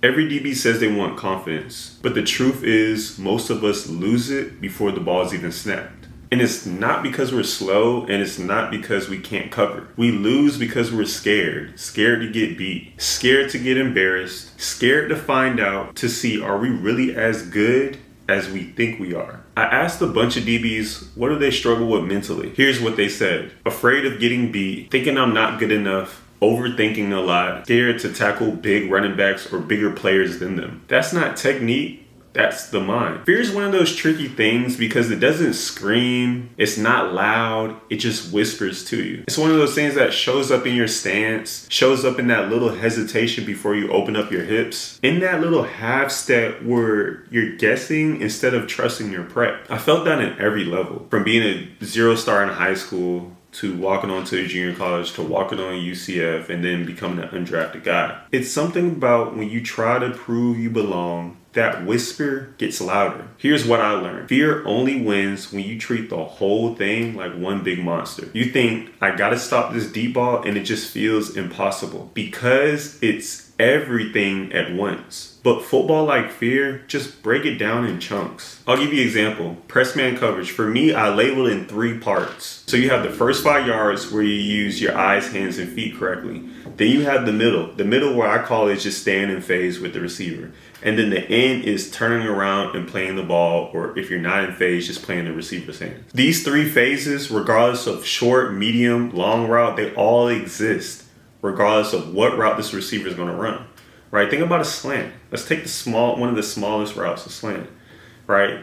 Every DB says they want confidence, but the truth is most of us lose it before the ball is even snapped. And it's not because we're slow, and it's not because we can't cover. We lose because we're scared. Scared to get beat. Scared to get embarrassed. Scared to find out, to see, are we really as good as we think we are? I asked a bunch of DBs, what do they struggle with mentally? Here's what they said. Afraid of getting beat. Thinking I'm not good enough. Overthinking a lot. Scared to tackle big running backs or bigger players than them. That's not technique. That's the mind. Fear is one of those tricky things because it doesn't scream, it's not loud, it just whispers to you. It's one of those things that shows up in your stance, shows up in that little hesitation before you open up your hips, in that little half step where you're guessing instead of trusting your prep. I felt that in every level, from being a 0-star in high school to walking on to a junior college, to walking on UCF, and then becoming an undrafted guy. It's something about when you try to prove you belong, that whisper gets louder. Here's what I learned. Fear only wins when you treat the whole thing like one big monster. You think, I gotta stop this deep ball, and it just feels impossible because it's everything at once. But football, like fear, just break it down in chunks. I'll give you an example. Press man coverage. For me, I label it in 3 parts. So you have the first 5 yards where you use your eyes, hands, and feet correctly. Then you have the middle. The middle, where I call it just staying in phase with the receiver. And then the end is turning around and playing the ball, or if you're not in phase, just playing the receiver's hand. These 3 phases, regardless of short, medium, long route, they all exist regardless of what route this receiver is going to run. Right? Think about a slant. Let's take one of the smallest routes, a slant. Right?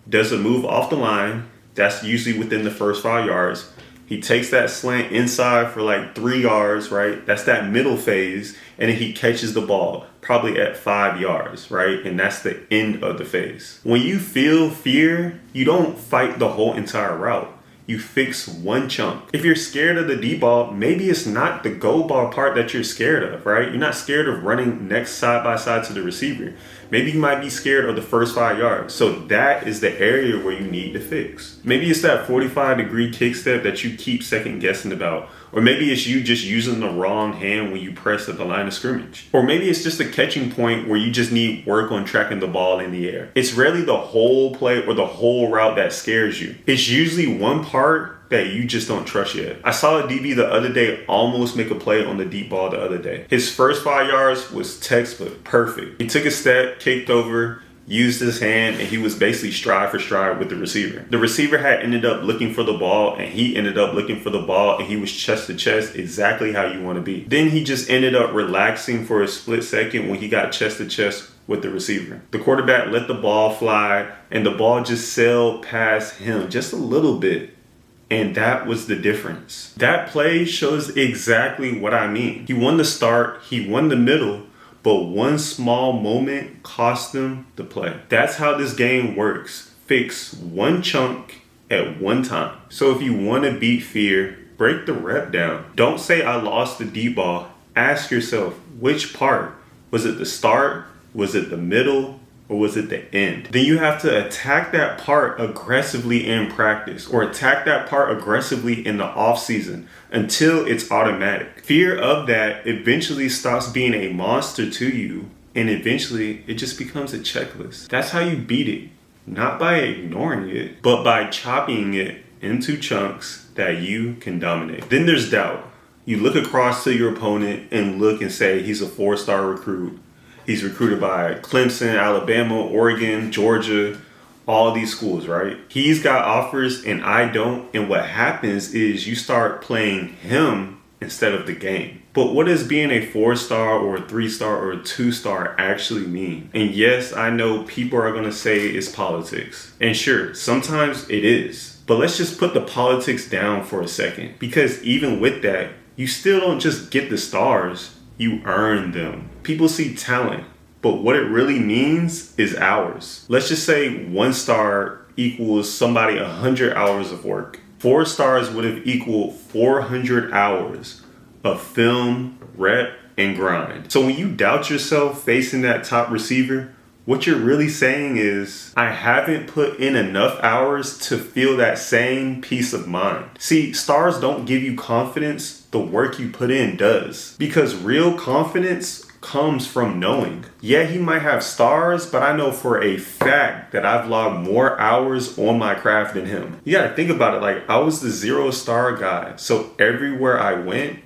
Does a move off the line. That's usually within the first 5 yards. He takes that slant inside for like 3 yards, right? That's that middle phase. And then he catches the ball probably at 5 yards, right? And that's the end of the phase. When you feel fear, you don't fight the whole entire route. You fix one chunk. If you're scared of the deep ball, maybe it's not the go ball part that you're scared of, right? You're not scared of running next side by side to the receiver. Maybe you might be scared of the first 5 yards. So that is the area where you need to fix. Maybe it's that 45-degree kick step that you keep second guessing about. Or maybe it's you just using the wrong hand when you press at the line of scrimmage. Or maybe it's just a catching point where you just need work on tracking the ball in the air. It's rarely the whole play or the whole route that scares you. It's usually one part that you just don't trust yet. I saw a DB the other day almost make a play on the deep ball the other day. His first 5 yards was textbook, perfect. He took a step, kicked over, used his hand, and he was basically stride for stride with the receiver. The receiver had ended up looking for the ball, and he ended up looking for the ball, and he was chest to chest, exactly how you want to be. Then he just ended up relaxing for a split second when he got chest to chest with the receiver. The quarterback let the ball fly, and the ball just sailed past him just a little bit. And that was the difference. That play shows exactly what I mean. He won the start, he won the middle, but one small moment cost them the play. That's how this game works. Fix one chunk at one time. So if you want to beat fear, break the rep down. Don't say I lost the deep ball. Ask yourself, which part? Was it the start? Was it the middle? Or was it the end? Then you have to attack that part aggressively in practice, or attack that part aggressively in the off season until it's automatic. Fear of that eventually stops being a monster to you, and eventually it just becomes a checklist. That's how you beat it. Not by ignoring it, but by chopping it into chunks that you can dominate. Then there's doubt. You look across to your opponent and look and say he's a 4-star recruit. He's recruited by Clemson, Alabama, Oregon, Georgia, all these schools, right? He's got offers and I don't. And what happens is you start playing him instead of the game. But what does being a 4-star or a 3-star or a 2-star actually mean? And yes, I know people are going to say it's politics. And sure, sometimes it is. But let's just put the politics down for a second. Because even with that, you still don't just get the stars. You earn them. People see talent, but what it really means is hours. Let's just say 1 star equals somebody 100 hours of work. 4 stars would have equaled 400 hours of film, rep, and grind. So when you doubt yourself facing that top receiver, what you're really saying is, I haven't put in enough hours to feel that same peace of mind. See, stars don't give you confidence, the work you put in does. Because real confidence comes from knowing. Yeah, he might have stars, but I know for a fact that I've logged more hours on my craft than him. You gotta think about it, like I was the 0-star guy. So everywhere I went,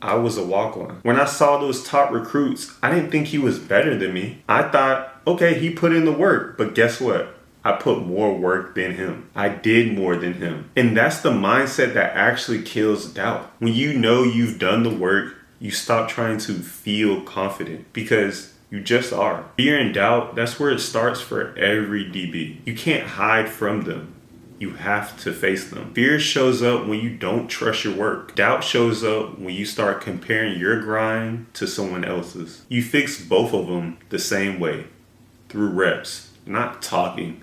I was a walk-on. When I saw those top recruits, I didn't think he was better than me. I thought, okay, he put in the work, but guess what? I put more work than him. I did more than him. And that's the mindset that actually kills doubt. When you know you've done the work, you stop trying to feel confident because you just are. Fear and doubt, that's where it starts for every DB. You can't hide from them. You have to face them. Fear shows up when you don't trust your work. Doubt shows up when you start comparing your grind to someone else's. You fix both of them the same way, through reps, not talking.